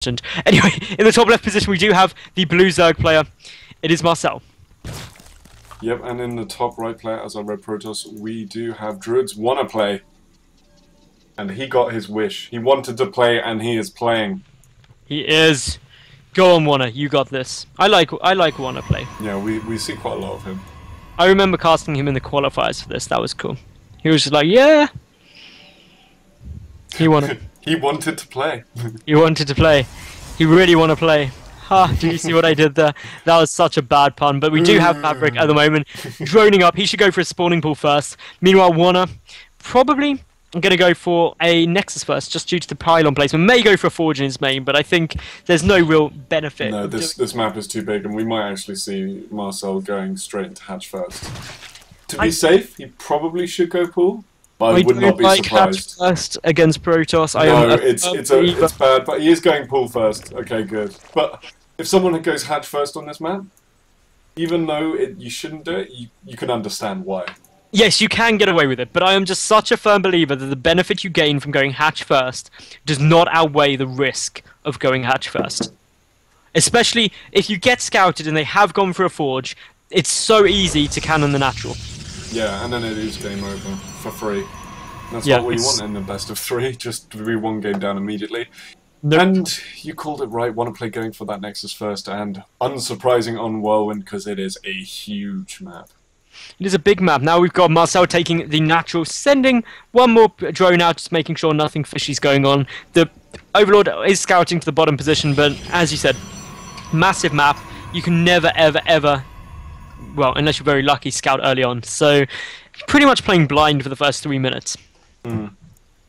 Anyway, in the top left position we do have the blue Zerg player. It is Marcel. Yep, and in the top right player, as I read Protoss, we do have Drz.WonnaPlay. And he got his wish. He wanted to play, and he is playing. He is. Go on, Wanna. You got this. I like WonnaPlay. Yeah, we see quite a lot of him. I remember casting him in the qualifiers for this. That was cool. He was just like, yeah. He wanted. He wanted to play. He wanted to play. He really want to play. Ha! Did you see what I did there? That was such a bad pun. But we do have Maverick at the moment, droning up. He should go for a spawning pool first. Meanwhile, Wanna probably going to go for a Nexus first, just due to the pylon placement. May go for a Forge in his main, but I think there's no real benefit. No, this map is too big, and we might actually see Marcel going straight into hatch first. To be safe, he probably should go pool. But I would not be surprised. Hatch first against Protoss. No, it's bad, but he is going pool first. Okay, good. But if someone goes hatch first on this map, even though you shouldn't do it, you can understand why. Yes, you can get away with it, but I am just such a firm believer that the benefit you gain from going hatch first does not outweigh the risk of going hatch first. Especially if you get scouted and they have gone for a Forge, it's so easy to cannon the natural. Yeah, and then it is game over for free. That's what we want in the best of 3, just to be one game down immediately. Nope. And you called it right, WonnaPlay going for that Nexus first, and unsurprising on Whirlwind, because it is a huge map. It is a big map. Now we've got Marcel taking the natural, sending one more drone out, just making sure nothing fishy's going on. The Overlord is scouting to the bottom position, but as you said, massive map. You can never, ever, ever, well, unless you're very lucky, scout early on. So, pretty much playing blind for the first 3 minutes. And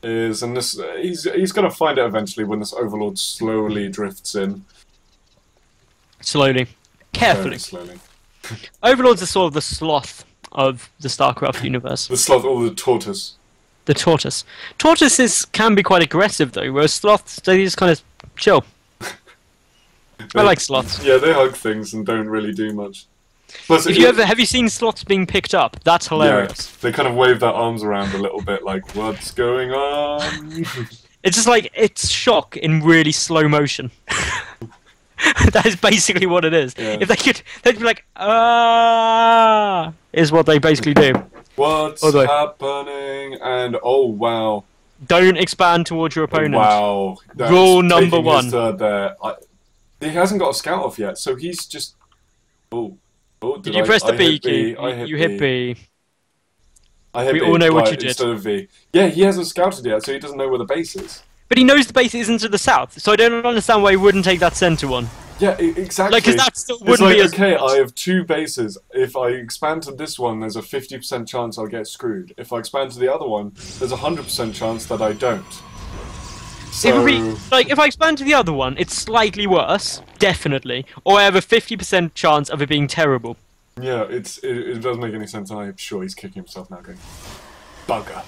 this he's going to find it eventually when this Overlord slowly drifts in. Slowly. Carefully. Very slowly. Overlord's are sort of the sloth of the StarCraft universe. The sloth or the tortoise? The tortoise. Tortoises can be quite aggressive though, whereas sloths, they just kind of chill. I like sloths. Yeah, they hug things and don't really do much. Plus, have you seen sloths being picked up? That's hilarious. Yeah, they kind of wave their arms around a little bit like, what's going on? It's just like, it's shock in really slow motion. That is basically what it is. Yeah. If they could, they'd be like, ah, is what they basically do. What's happening? And oh wow. Don't expand towards your opponent. Wow. Rule number 1. There. He hasn't got a scout off yet, so he's just... Oh, did you press the B key? You hit B. We all know what you did. Instead of V. Yeah, he hasn't scouted yet, so he doesn't know where the base is. But he knows the base isn't to the south, so I don't understand why he wouldn't take that center one. Yeah, exactly. Like, because that still wouldn't be as okay, I have 2 bases. If I expand to this one, there's a 50% chance I'll get screwed. If I expand to the other one, there's a 100% chance that I don't. So... It would be, like, if I expand to the other one, it's slightly worse, definitely, or I have a 50% chance of it being terrible. Yeah, it doesn't make any sense, and I'm sure he's kicking himself now going, bugger.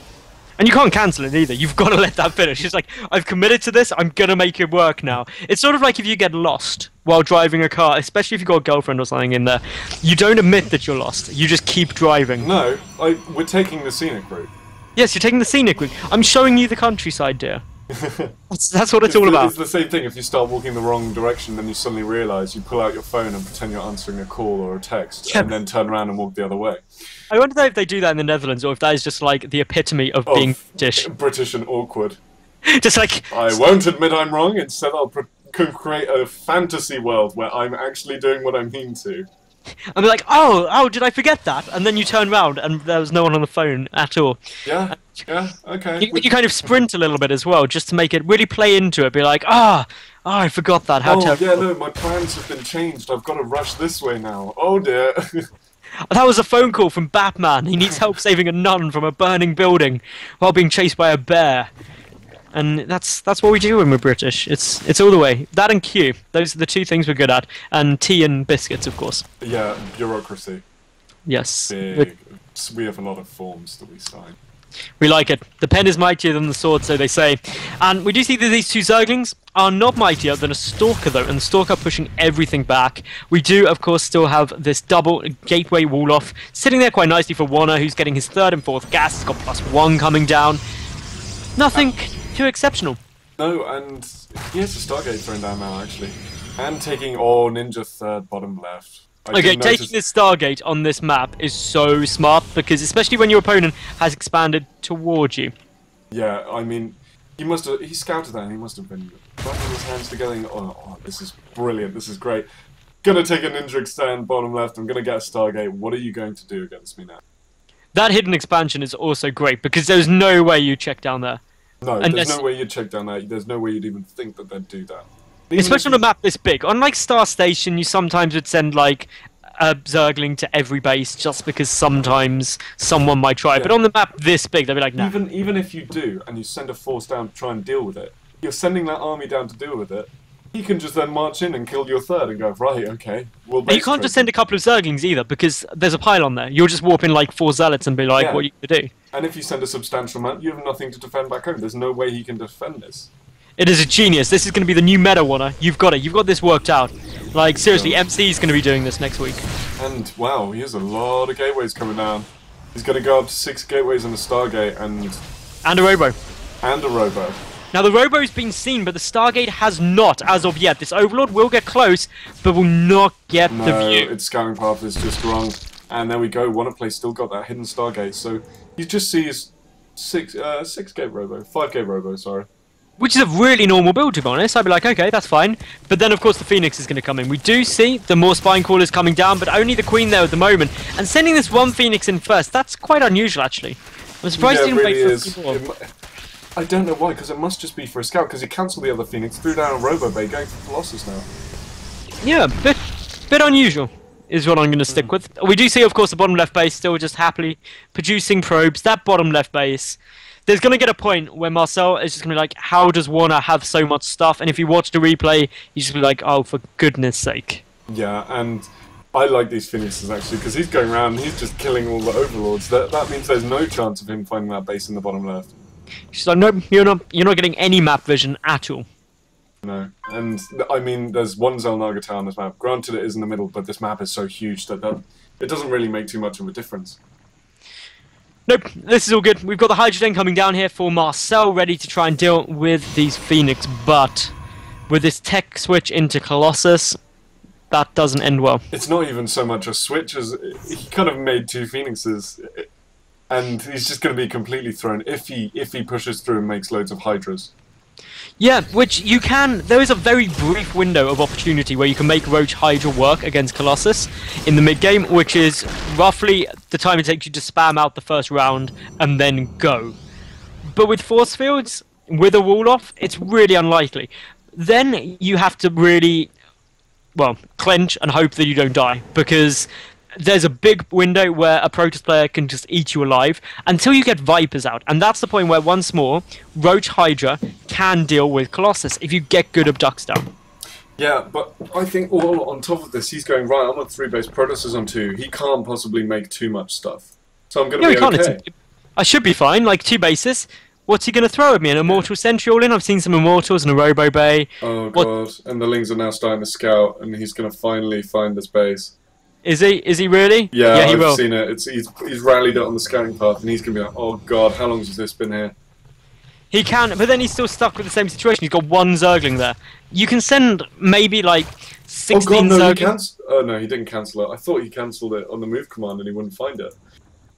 And you can't cancel it either, you've got to let that finish. It's like, I've committed to this, I'm gonna make it work now. It's sort of like if you get lost while driving a car, especially if you've got a girlfriend or something in there. You don't admit that you're lost, you just keep driving. No, we're taking the scenic route. Yes, you're taking the scenic route. I'm showing you the countryside, dear. That's what it's all about. It's the same thing. If you start walking the wrong direction, then you suddenly realise you pull out your phone and pretend you're answering a call or a text, and then turn around and walk the other way. I wonder if they do that in the Netherlands, or if that is just like the epitome of being British. British and awkward. Just like... I won't admit I'm wrong, instead I'll create a fantasy world where I'm actually doing what I mean to. I'm like, oh, did I forget that? And then you turn around and there was no one on the phone at all. Yeah, okay. You kind of sprint a little bit as well, just to make it really play into it. Be like, I forgot that. How terrible. Yeah, no, my plans have been changed. I've got to rush this way now. Oh dear. That was a phone call from Batman. He needs help saving a nun from a burning building while being chased by a bear. And that's what we do when we're British. It's all the way. That and Q. Those are the 2 things we're good at. And tea and biscuits, of course. Yeah, bureaucracy. Yes. Big. We have a lot of forms that we sign. We like it. The pen is mightier than the sword, so they say. And we do see that these 2 Zerglings are not mightier than a Stalker, though, and the Stalker pushing everything back. We do, of course, still have this double gateway wall-off sitting there quite nicely for Wanna, who's getting his 3rd and 4th gas. He's got +1 coming down. Nothing too exceptional. No, and he has a Stargate thrown down now, actually. And taking all Ninja third, bottom left. Okay, taking this Stargate on this map is so smart, because especially when your opponent has expanded towards you. Yeah, I mean, he scouted that and he must have been rubbing his hands together and, oh, this is brilliant, this is great. Gonna take a Ninja extend, bottom left, I'm gonna get a Stargate, what are you going to do against me now? That hidden expansion is also great, because there's no way you check down there. No, there's no way you'd check down there, there's no way you'd even think that they'd do that. Especially on a map this big. On like Star Station, you sometimes would send like a Zergling to every base just because sometimes someone might try. But on the map this big, they'd be like, nah. Even if you do, and you send a force down to try and deal with it, you're sending that army down to deal with it. He can just then march in and kill your third and go, right, okay. Well, you can't just send a couple of Zerglings either, because there's a pylon there. You'll just warp in like 4 Zealots and be like, what are you going to do? And if you send a substantial amount, you have nothing to defend back home. There's no way he can defend this. It is a genius. This is going to be the new meta, Wanna. You've got it. You've got this worked out. Like, seriously, MC is going to be doing this next week. And, wow, he has a lot of gateways coming down. He's going to go up to 6 gateways and a Stargate and... And a Robo. And a Robo. Now, the Robo's been seen, but the Stargate has not, as of yet. This Overlord will get close, but will not get the view. No, its scouting path is just wrong. And there we go. WonnaPlay still got that hidden Stargate. So, you just see his 6-gate Robo. 5-gate Robo, sorry. Which is a really normal build, to be honest. I'd be like, okay, that's fine. But then, of course, the Phoenix is going to come in. We do see the more Spine Crawlers coming down, but only the Queen there at the moment. And sending this one Phoenix in first, that's quite unusual, actually. I'm surprised he didn't wait for a few more. I don't know why, because it must just be for a scout, because he cancelled the other Phoenix, threw down a Robo Bay, going for Colossus now. Yeah, bit unusual, is what I'm going to stick with. We do see, of course, the bottom left base still just happily producing probes. That bottom left base... There's going to get a point where Marcel is just going to be like, how does Wanna have so much stuff? And if you watch the replay, you just be like, oh, for goodness sake. Yeah, and I like these Phoenixes, actually, because he's going around and he's just killing all the Overlords. That means there's no chance of him finding that base in the bottom left. She's like, nope, you're not getting any map vision at all. No, and, I mean, there's one Xel'Naga tower on this map. Granted, it is in the middle, but this map is so huge that it doesn't really make too much of a difference. Nope, this is all good. We've got the Hydrogen coming down here for Marcel, ready to try and deal with these Phoenix, but with this tech switch into Colossus, that doesn't end well. It's not even so much a switch as he kind of made 2 Phoenixes, and he's just going to be completely thrown if he pushes through and makes loads of Hydras. Yeah, which you can... There is a very brief window of opportunity where you can make Roach Hydra work against Colossus in the mid-game, which is roughly the time it takes you to spam out the first round and then go. But with Force Fields, with a wall-off, it's really unlikely. Then you have to really, well, clench and hope that you don't die, because... There's a big window where a Protoss player can just eat you alive until you get Vipers out. And that's the point where, once more, Roach Hydra can deal with Colossus if you get good Abducts down. Yeah, but I think all on top of this, he's going, right, I'm on 3 base, Protoss is on 2. He can't possibly make too much stuff. So I'm going to be okay. I should be fine, like 2 bases. What's he going to throw at me? An Immortal Sentry all in? I've seen some Immortals and a Robo Bay. Oh, God. And the Lings are now starting to scout, and he's going to finally find this base. Is he? Is he really? Yeah, he I've will. seen it. He's rallied it on the scouting path, and he's going to be like, oh God, how long has this been here? He can, but then he's still stuck with the same situation. He's got 1 Zergling there. You can send maybe like 16 Zerglings. Oh no, he didn't cancel it. I thought he cancelled it on the move command and he wouldn't find it.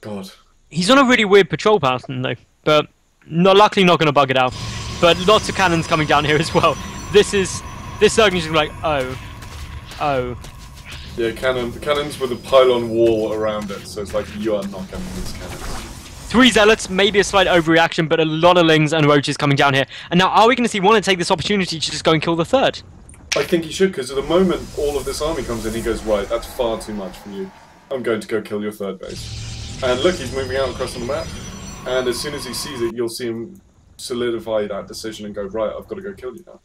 God. He's on a really weird patrol pattern though, but luckily not going to bug it out. But lots of cannons coming down here as well. This Zergling's just like, oh. Yeah, cannons with a pylon wall around it, so it's like, you are not getting these cannons. 3 Zealots, maybe a slight overreaction, but a lot of Lings and Roaches coming down here. And now, are we going to see Wanna take this opportunity to just go and kill the 3rd? I think he should, because at the moment all of this army comes in, he goes, right, that's far too much for you. I'm going to go kill your 3rd base. And look, he's moving out across on the map. And as soon as he sees it, you'll see him solidify that decision and go, right, I've got to go kill you now.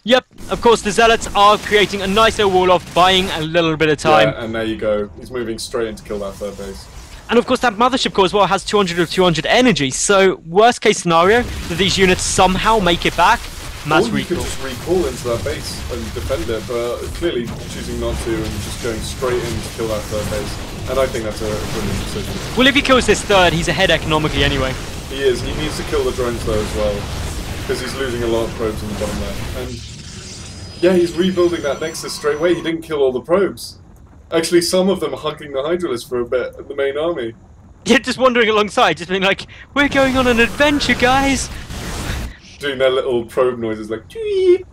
Yep, of course the Zealots are creating a nice little wall off, buying a little bit of time. Yeah, and there you go. He's moving straight in to kill that 3rd base. And of course that Mothership Core as well has 200 of 200 energy, so worst case scenario, that these units somehow make it back, mass recall. Or you could just recall into that base and defend it, but clearly choosing not to and just going straight in to kill that 3rd base. And I think that's a brilliant decision. Well, if he kills this 3rd, he's ahead economically anyway. He is. He needs to kill the drones though as well. because he's losing a lot of probes in the bottom left. And yeah, he's rebuilding that Nexus straight away. He didn't kill all the probes. Actually, some of them hugging the Hydralisk for a bit in the main army. Yeah, just wandering alongside, just being like, we're going on an adventure, guys! Doing their little probe noises like, Cheep!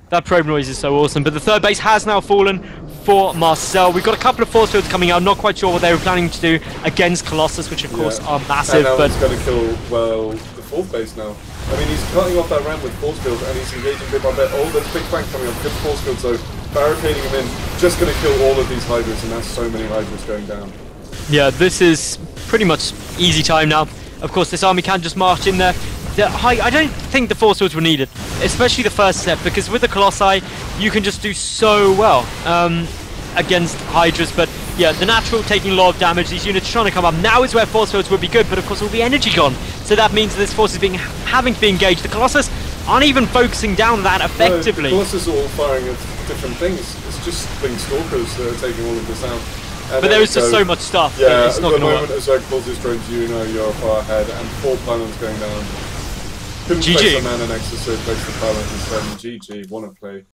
That probe noise is so awesome, but the third base has now fallen for Marcel. We've got a couple of force fields coming out, not quite sure what they were planning to do against Colossus, which of course are massive. And now but he's going to kill, well, the fourth base now. I mean, he's cutting off that ramp with force fields, and he's engaging bit by bit. Oh, there's a big flank coming up, good force fields though, barricading him in, just going to kill all of these Hydras, and that's so many Hydras going down. Yeah, this is pretty much easy time now. Of course, this army can just march in there. I don't think the force fields were needed, especially the first step, because with the Colossi, you can just do so well against Hydras. But yeah, the natural taking a lot of damage, these units trying to come up. Now is where force fields would be good, but of course all the energy gone. So that means that this force is having to be engaged. The Colossus aren't even focusing down that effectively. The Colossus are all firing at different things. It's just Blink Stalkers that are taking all of this out. And but there is just so much stuff. Yeah, it's not the moment work. as Zerg pulls his drones, you know you're far ahead, and 4 pylons going down. Couldn't place a mana next to so place the pylons instead, and GG, wanna play.